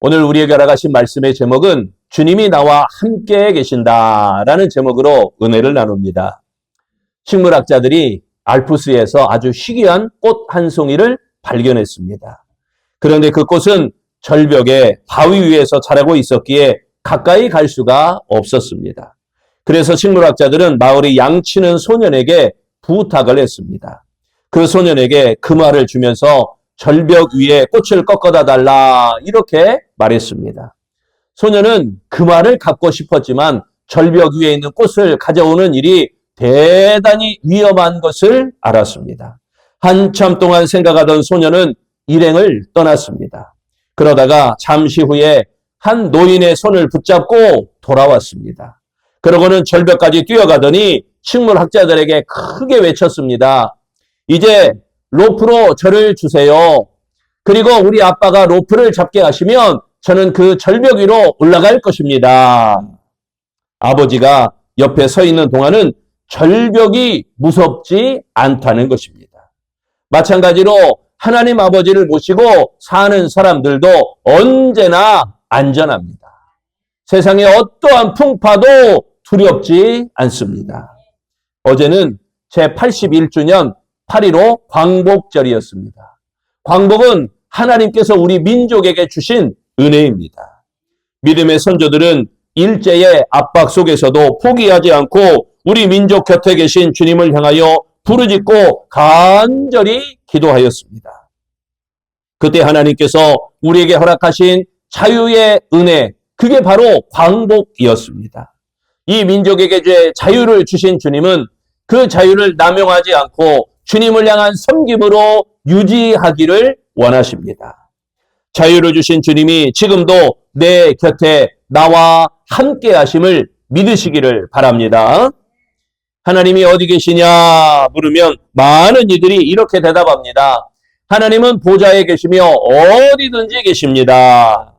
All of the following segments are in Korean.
오늘 우리에게 알아가신 말씀의 제목은 주님이 나와 함께 계신다라는 제목으로 은혜를 나눕니다. 식물학자들이 알프스에서 아주 희귀한 꽃 한 송이를 발견했습니다. 그런데 그 꽃은 절벽에 바위 위에서 자라고 있었기에 가까이 갈 수가 없었습니다. 그래서 식물학자들은 마을의 양치는 소년에게 부탁을 했습니다. 그 소년에게 금화를 주면서 절벽 위에 꽃을 꺾어다 달라 이렇게 말했습니다. 소년은 금화를 갖고 싶었지만 절벽 위에 있는 꽃을 가져오는 일이 대단히 위험한 것을 알았습니다. 한참 동안 생각하던 소년은 일행을 떠났습니다. 그러다가 잠시 후에 한 노인의 손을 붙잡고 돌아왔습니다. 그러고는 절벽까지 뛰어가더니 식물학자들에게 크게 외쳤습니다. 이제 로프로 저를 주세요. 그리고 우리 아빠가 로프를 잡게 하시면 저는 그 절벽 위로 올라갈 것입니다. 아버지가 옆에 서 있는 동안은 절벽이 무섭지 않다는 것입니다. 마찬가지로 하나님 아버지를 모시고 사는 사람들도 언제나 안전합니다. 세상의 어떠한 풍파도 두렵지 않습니다. 어제는 제81주년 8.15 광복절이었습니다. 광복은 하나님께서 우리 민족에게 주신 은혜입니다. 믿음의 선조들은 일제의 압박 속에서도 포기하지 않고 우리 민족 곁에 계신 주님을 향하여 부르짖고 간절히 기도하였습니다. 그때 하나님께서 우리에게 허락하신 자유의 은혜, 그게 바로 광복이었습니다. 이 민족에게 자유를 주신 주님은 그 자유를 남용하지 않고 주님을 향한 섬김으로 유지하기를 원하십니다. 자유를 주신 주님이 지금도 내 곁에 나와 함께 하심을 믿으시기를 바랍니다. 하나님이 어디 계시냐 물으면 많은 이들이 이렇게 대답합니다. 하나님은 보좌에 계시며 어디든지 계십니다.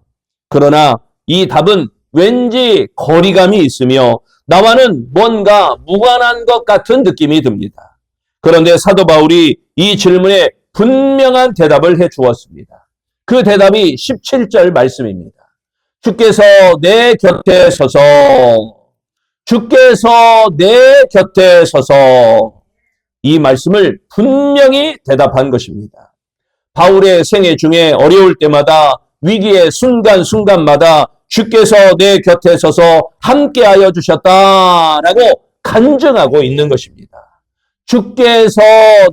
그러나 이 답은 왠지 거리감이 있으며 나와는 뭔가 무관한 것 같은 느낌이 듭니다. 그런데 사도 바울이 이 질문에 분명한 대답을 해 주었습니다. 그 대답이 17절 말씀입니다. 주께서 내 곁에 서서, 주께서 내 곁에 서서, 이 말씀을 분명히 대답한 것입니다. 바울의 생애 중에 어려울 때마다 위기의 순간순간마다 주께서 내 곁에 서서 함께하여 주셨다라고 간증하고 있는 것입니다. 주께서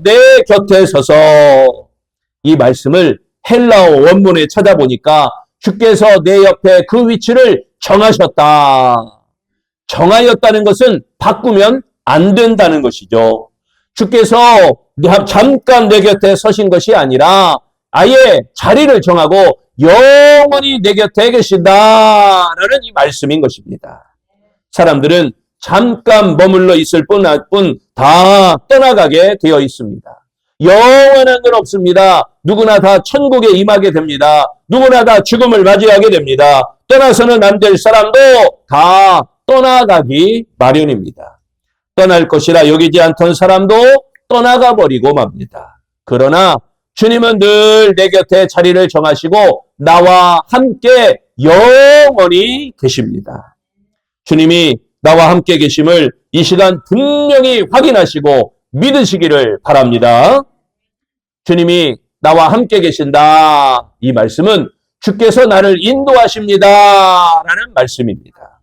내 곁에 서서, 이 말씀을 헬라어 원문에 찾아보니까 주께서 내 옆에 그 위치를 정하셨다. 정하였다는 것은 바꾸면 안 된다는 것이죠. 주께서 잠깐 내 곁에 서신 것이 아니라 아예 자리를 정하고 영원히 내 곁에 계신다라는 이 말씀인 것입니다. 사람들은 잠깐 머물러 있을 뿐 다 떠나가게 되어 있습니다. 영원한 건 없습니다. 누구나 다 천국에 임하게 됩니다. 누구나 다 죽음을 맞이하게 됩니다. 떠나서는 안 될 사람도 다 떠나가기 마련입니다. 떠날 것이라 여기지 않던 사람도 떠나가 버리고 맙니다. 그러나 주님은 늘 내 곁에 자리를 정하시고 나와 함께 영원히 계십니다. 주님이 나와 함께 계심을 이 시간 분명히 확인하시고 믿으시기를 바랍니다. 주님이 나와 함께 계신다. 이 말씀은 주께서 나를 인도하십니다. 라는 말씀입니다.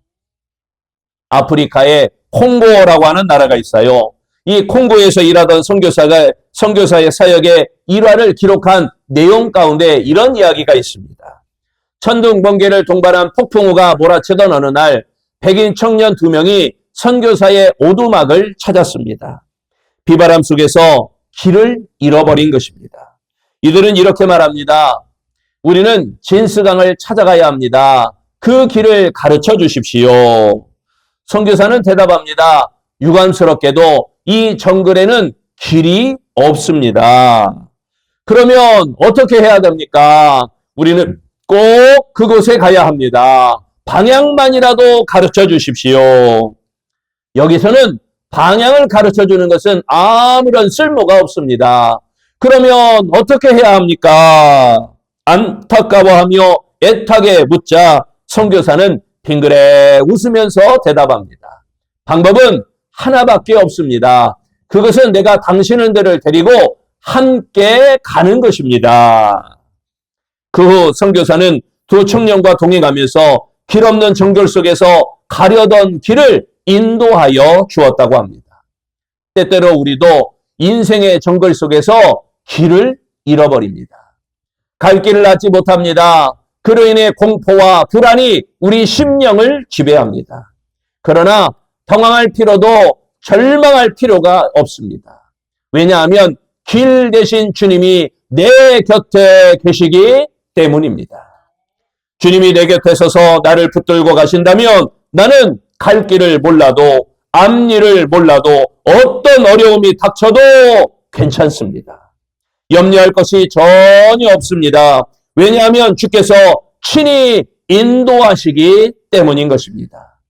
아프리카에 콩고라고 하는 나라가 있어요. 이 콩고에서 일하던 선교사의 사역의 일화를 기록한 내용 가운데 이런 이야기가 있습니다. 천둥 번개를 동반한 폭풍우가 몰아치던 어느 날 백인 청년 2명이 선교사의 오두막을 찾았습니다. 비바람 속에서 길을 잃어버린 것입니다. 이들은 이렇게 말합니다. 우리는 진스강을 찾아가야 합니다. 그 길을 가르쳐 주십시오. 선교사는 대답합니다. 유감스럽게도 이 정글에는 길이 없습니다. 그러면 어떻게 해야 됩니까? 우리는 꼭 그곳에 가야 합니다. 방향만이라도 가르쳐 주십시오. 여기서는 방향을 가르쳐 주는 것은 아무런 쓸모가 없습니다. 그러면 어떻게 해야 합니까? 안타까워하며 애타게 묻자 선교사는 빙그레 웃으면서 대답합니다. 방법은 하나밖에 없습니다. 그것은 내가 당신들을 데리고 함께 가는 것입니다. 그 후 선교사는 두 청년과 동행하면서 길 없는 정글 속에서 가려던 길을 인도하여 주었다고 합니다. 때때로 우리도 인생의 정글 속에서 길을 잃어버립니다. 갈 길을 찾지 못합니다. 그로 인해 공포와 불안이 우리 심령을 지배합니다. 그러나 당황할 필요도 절망할 필요가 없습니다. 왜냐하면 길 대신 주님이 내 곁에 계시기 때문입니다. 주님이 내 곁에 서서 나를 붙들고 가신다면 나는 갈 길을 몰라도 앞일을 몰라도 어떤 어려움이 닥쳐도 괜찮습니다. 염려할 것이 전혀 없습니다. 왜냐하면 주께서 친히 인도하시기 때문인 것입니다.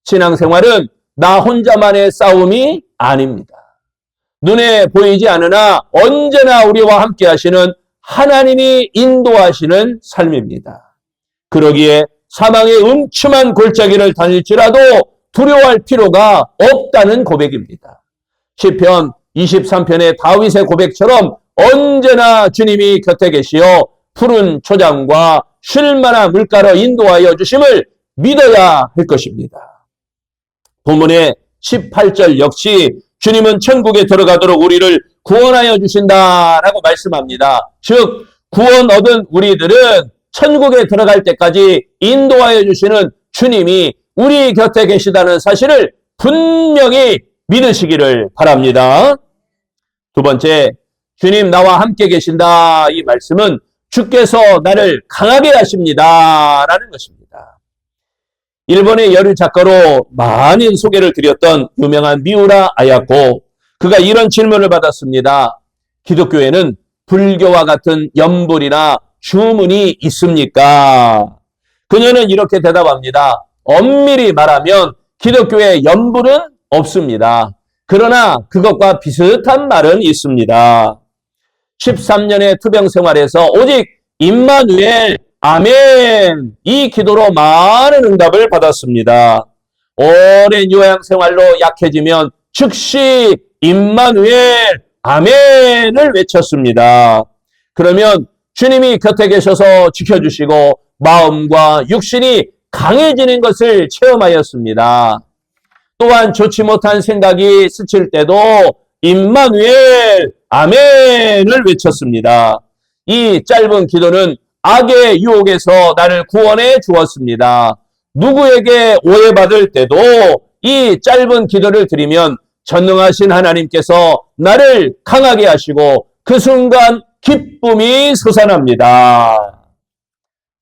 신앙생활은 나 혼자만의 싸움이 아닙니다. 눈에 보이지 않으나 언제나 우리와 함께 하시는 하나님이 인도하시는 삶입니다. 그러기에 사망의 음침한 골짜기를 다닐지라도 두려워할 필요가 없다는 고백입니다. 시편 23편의 다윗의 고백처럼 언제나 주님이 곁에 계시어 푸른 초장과 쉴만한 물가로 인도하여 주심을 믿어야 할 것입니다. 본문의 18절 역시 주님은 천국에 들어가도록 우리를 구원하여 주신다라고 말씀합니다. 즉 구원 얻은 우리들은 천국에 들어갈 때까지 인도하여 주시는 주님이 우리 곁에 계시다는 사실을 분명히 믿으시기를 바랍니다. 두 번째, 주님 나와 함께 계신다. 이 말씀은 주께서 나를 강하게 하십니다. 라는 것입니다. 일본의 여류 작가로 많은 소개를 드렸던 유명한 미우라 아야코, 그가 이런 질문을 받았습니다. 기독교에는 불교와 같은 염불이나 주문이 있습니까? 그녀는 이렇게 대답합니다. 엄밀히 말하면 기독교에 염불은 없습니다. 그러나 그것과 비슷한 말은 있습니다. 13년의 투병 생활에서 오직 임마누엘 아멘 이 기도로 많은 응답을 받았습니다. 오랜 요양 생활로 약해지면 즉시 임마누엘 아멘을 외쳤습니다. 그러면 주님이 곁에 계셔서 지켜주시고 마음과 육신이 강해지는 것을 체험하였습니다. 또한 좋지 못한 생각이 스칠 때도 임마누엘 아멘을 외쳤습니다. 이 짧은 기도는 악의 유혹에서 나를 구원해 주었습니다. 누구에게 오해받을 때도 이 짧은 기도를 드리면 전능하신 하나님께서 나를 강하게 하시고 그 순간 기쁨이 솟아납니다.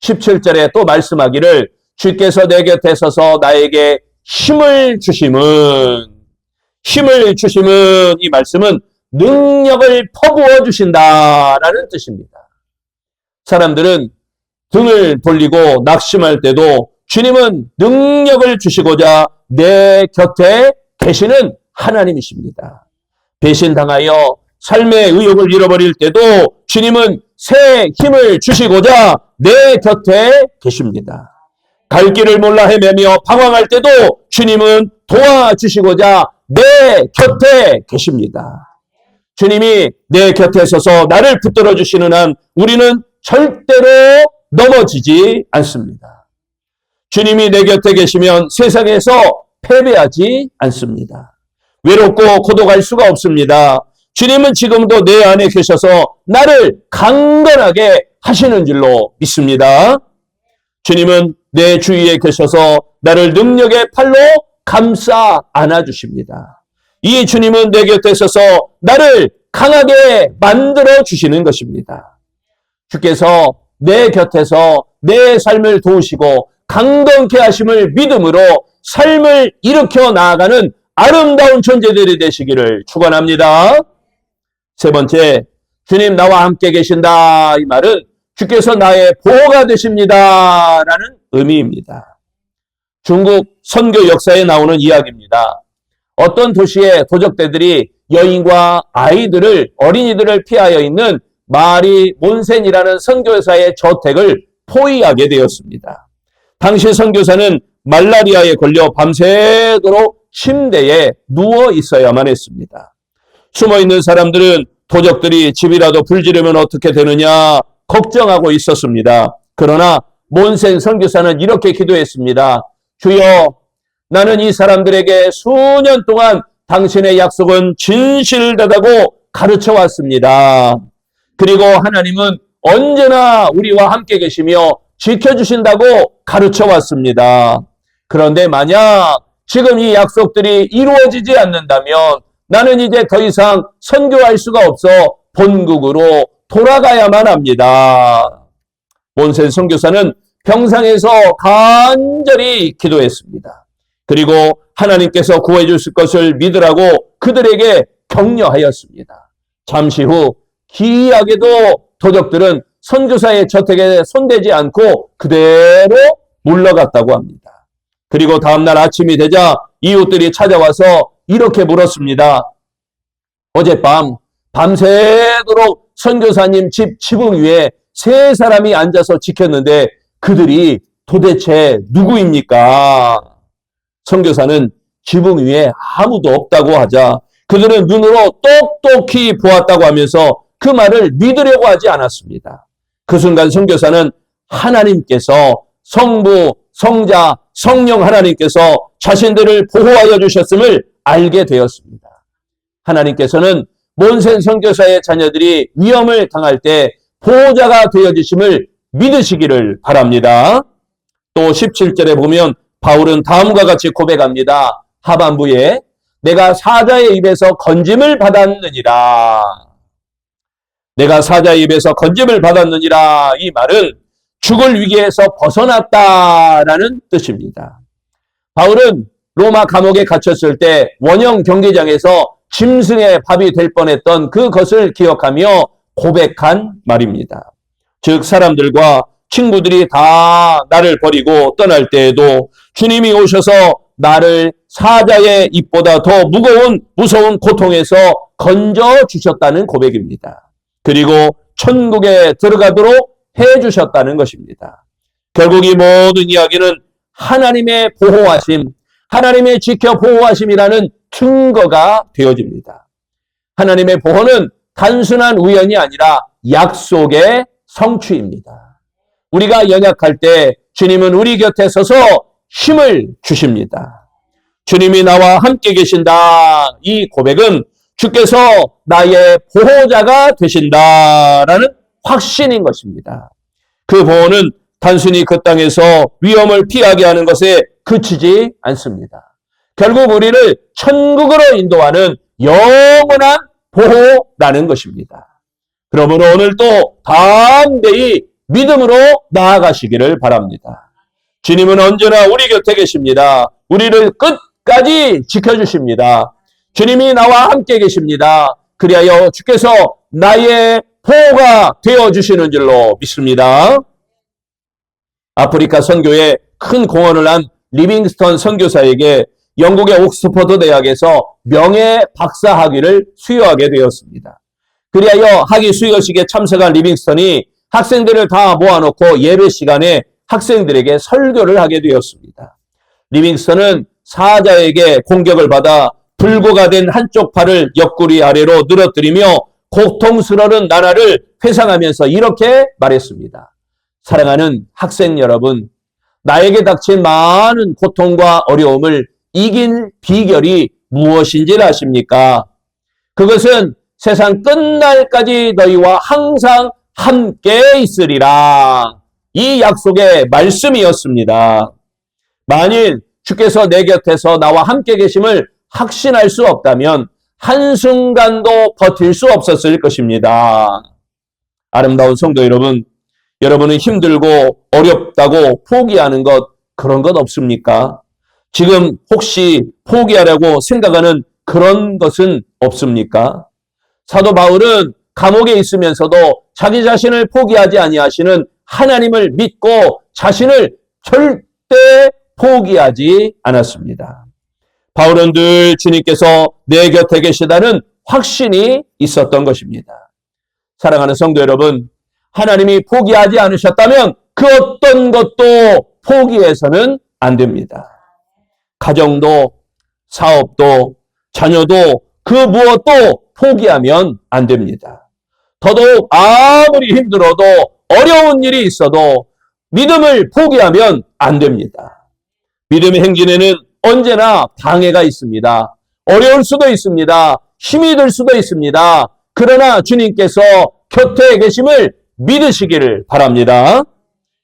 17절에 또 말씀하기를 주께서 내 곁에 서서 나에게 힘을 주심은 이 말씀은 능력을 퍼부어 주신다라는 뜻입니다. 사람들은 등을 돌리고 낙심할 때도 주님은 능력을 주시고자 내 곁에 계시는 하나님이십니다. 배신당하여 삶의 의욕을 잃어버릴 때도 주님은 새 힘을 주시고자 내 곁에 계십니다. 갈 길을 몰라 헤매며 방황할 때도 주님은 도와주시고자 내 곁에 계십니다. 주님이 내 곁에 서서 나를 붙들어 주시는 한 우리는 절대로 넘어지지 않습니다. 주님이 내 곁에 계시면 세상에서 패배하지 않습니다. 외롭고 고독할 수가 없습니다. 주님은 지금도 내 안에 계셔서 나를 강건하게 하시는 줄로 믿습니다. 주님은 내 주위에 계셔서 나를 능력의 팔로 감싸 안아주십니다. 이 주님은 내 곁에 서서 나를 강하게 만들어 주시는 것입니다. 주께서 내 곁에서 내 삶을 도우시고 강건케 하심을 믿음으로 삶을 일으켜 나아가는 아름다운 존재들이 되시기를 축원합니다. 세 번째, 주님 나와 함께 계신다. 이 말은 주께서 나의 보호가 되십니다. 라는 의미입니다. 중국 선교 역사에 나오는 이야기입니다. 어떤 도시의 도적대들이 여인과 아이들을, 어린이들을 피하여 있는 마리 몬센이라는 선교사의 저택을 포위하게 되었습니다. 당시 선교사는 말라리아에 걸려 밤새도록 침대에 누워 있어야만 했습니다. 숨어있는 사람들은 도적들이 집이라도 불지르면 어떻게 되느냐 걱정하고 있었습니다. 그러나 몬센 선교사는 이렇게 기도했습니다. 주여, 나는 이 사람들에게 수년 동안 당신의 약속은 진실되다고 가르쳐 왔습니다. 그리고 하나님은 언제나 우리와 함께 계시며 지켜주신다고 가르쳐 왔습니다. 그런데 만약 지금 이 약속들이 이루어지지 않는다면 나는 이제 더 이상 선교할 수가 없어 본국으로 돌아가야만 합니다. 몬센 선교사는 병상에서 간절히 기도했습니다. 그리고 하나님께서 구해주실 것을 믿으라고 그들에게 격려하였습니다. 잠시 후 기이하게도 도적들은 선교사의 저택에 손대지 않고 그대로 물러갔다고 합니다. 그리고 다음날 아침이 되자 이웃들이 찾아와서 이렇게 물었습니다. 어젯밤 밤새도록 선교사님 집 지붕 위에 세 사람이 앉아서 지켰는데 그들이 도대체 누구입니까? 선교사는 지붕 위에 아무도 없다고 하자 그들은 눈으로 똑똑히 보았다고 하면서 그 말을 믿으려고 하지 않았습니다. 그 순간 선교사는 하나님께서 성부, 성자, 성령 하나님께서 자신들을 보호하여 주셨음을 알게 되었습니다. 하나님께서는 몬센 선교사의 자녀들이 위험을 당할 때 보호자가 되어주심을 믿으시기를 바랍니다. 또 17절에 보면 바울은 다음과 같이 고백합니다. 하반부에 내가 사자의 입에서 건짐을 받았느니라. 내가 사자의 입에서 건짐을 받았느니라. 이 말은 죽을 위기에서 벗어났다라는 뜻입니다. 바울은 로마 감옥에 갇혔을 때 원형 경기장에서 짐승의 밥이 될 뻔했던 그것을 기억하며 고백한 말입니다. 즉 사람들과 친구들이 다 나를 버리고 떠날 때에도 주님이 오셔서 나를 사자의 입보다 더 무서운 고통에서 건져주셨다는 고백입니다. 그리고 천국에 들어가도록 해주셨다는 것입니다. 결국 이 모든 이야기는 하나님의 보호하심, 하나님의 지켜 보호하심이라는 증거가 되어집니다. 하나님의 보호는 단순한 우연이 아니라 약속의 성취입니다. 우리가 연약할 때 주님은 우리 곁에 서서 힘을 주십니다. 주님이 나와 함께 계신다. 이 고백은 주께서 나의 보호자가 되신다라는 확신인 것입니다. 그 보호는 단순히 그 땅에서 위험을 피하게 하는 것에 그치지 않습니다. 결국 우리를 천국으로 인도하는 영원한 보호라는 것입니다. 그러므로 오늘도 담대히 믿음으로 나아가시기를 바랍니다. 주님은 언제나 우리 곁에 계십니다. 우리를 끝까지 지켜주십니다. 주님이 나와 함께 계십니다. 그리하여 주께서 나의 보호가 되어주시는 줄로 믿습니다. 아프리카 선교에 큰 공헌을 한 리빙스턴 선교사에게 영국의 옥스퍼드 대학에서 명예 박사 학위를 수여하게 되었습니다. 그리하여 학위 수여식에 참석한 리빙스턴이 학생들을 다 모아놓고 예배 시간에 학생들에게 설교를 하게 되었습니다. 리빙스턴은 사자에게 공격을 받아 불구가 된 한쪽 팔을 옆구리 아래로 늘어뜨리며 고통스러운 나날을 회상하면서 이렇게 말했습니다. 사랑하는 학생 여러분, 나에게 닥친 많은 고통과 어려움을 이긴 비결이 무엇인지 아십니까? 그것은 세상 끝날까지 너희와 항상 함께 있으리라. 이 약속의 말씀이었습니다. 만일 주께서 내 곁에서 나와 함께 계심을 확신할 수 없다면 한순간도 버틸 수 없었을 것입니다. 아름다운 성도 여러분, 여러분은 힘들고 어렵다고 포기하는 것, 그런 것 없습니까? 지금 혹시 포기하려고 생각하는 그런 것은 없습니까? 사도 바울은 감옥에 있으면서도 자기 자신을 포기하지 아니하시는 하나님을 믿고 자신을 절대 포기하지 않았습니다. 바울은 늘 주님께서 내 곁에 계시다는 확신이 있었던 것입니다. 사랑하는 성도 여러분, 하나님이 포기하지 않으셨다면 그 어떤 것도 포기해서는 안 됩니다. 가정도, 사업도, 자녀도 그 무엇도 포기하면 안 됩니다. 더더욱 아무리 힘들어도 어려운 일이 있어도 믿음을 포기하면 안 됩니다. 믿음의 행진에는 언제나 방해가 있습니다. 어려울 수도 있습니다. 힘이 들 수도 있습니다. 그러나 주님께서 곁에 계심을 믿으시기를 바랍니다.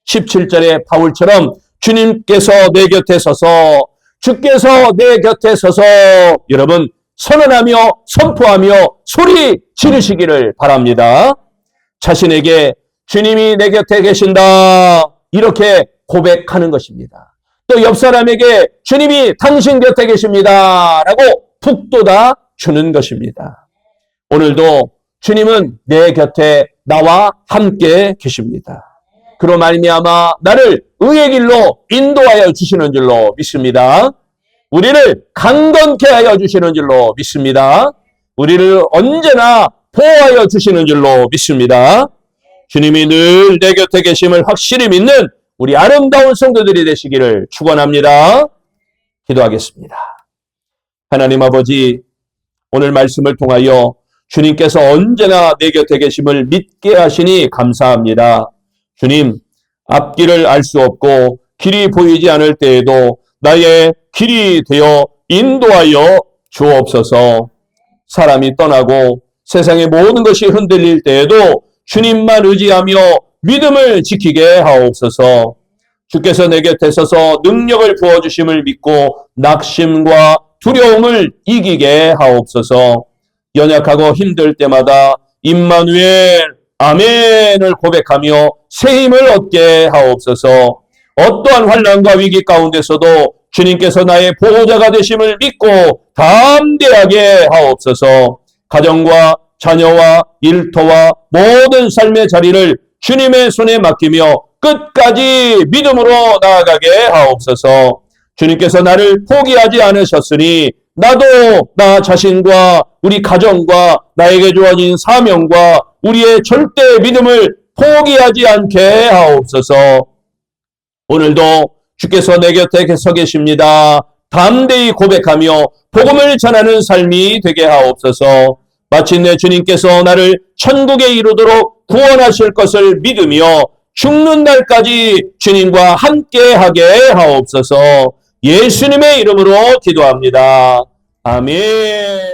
17절에 바울처럼 주님께서 내 곁에 서서, 주께서 내 곁에 서서 여러분 선언하며 선포하며 소리 지르시기를 바랍니다. 자신에게 주님이 내 곁에 계신다 이렇게 고백하는 것입니다. 또 옆 사람에게 주님이 당신 곁에 계십니다 라고 북돋아 주는 것입니다. 오늘도 주님은 내 곁에 나와 함께 계십니다. 그로 말미암아 나를 의의 길로 인도하여 주시는 줄로 믿습니다. 우리를 강건케 하여 주시는 줄로 믿습니다. 우리를 언제나 보호하여 주시는 줄로 믿습니다. 주님이 늘 내 곁에 계심을 확실히 믿는 우리 아름다운 성도들이 되시기를 축원합니다. 기도하겠습니다. 하나님 아버지, 오늘 말씀을 통하여 주님께서 언제나 내 곁에 계심을 믿게 하시니 감사합니다. 주님, 앞길을 알 수 없고 길이 보이지 않을 때에도 나의 길이 되어 인도하여 주옵소서. 사람이 떠나고 세상의 모든 것이 흔들릴 때에도 주님만 의지하며 믿음을 지키게 하옵소서. 주께서 내 곁에 서서 능력을 부어주심을 믿고 낙심과 두려움을 이기게 하옵소서. 연약하고 힘들 때마다 임마누엘 아멘을 고백하며 새 힘을 얻게 하옵소서. 어떠한 환난과 위기 가운데서도 주님께서 나의 보호자가 되심을 믿고 담대하게 하옵소서. 가정과 자녀와 일터와 모든 삶의 자리를 주님의 손에 맡기며 끝까지 믿음으로 나아가게 하옵소서. 주님께서 나를 포기하지 않으셨으니 나도 나 자신과 우리 가정과 나에게 주어진 사명과 우리의 절대 믿음을 포기하지 않게 하옵소서. 오늘도 주께서 내 곁에 서 계십니다. 담대히 고백하며 복음을 전하는 삶이 되게 하옵소서. 마침내 주님께서 나를 천국에 이르도록 구원하실 것을 믿으며 죽는 날까지 주님과 함께하게 하옵소서. 예수님의 이름으로 기도합니다. 아멘.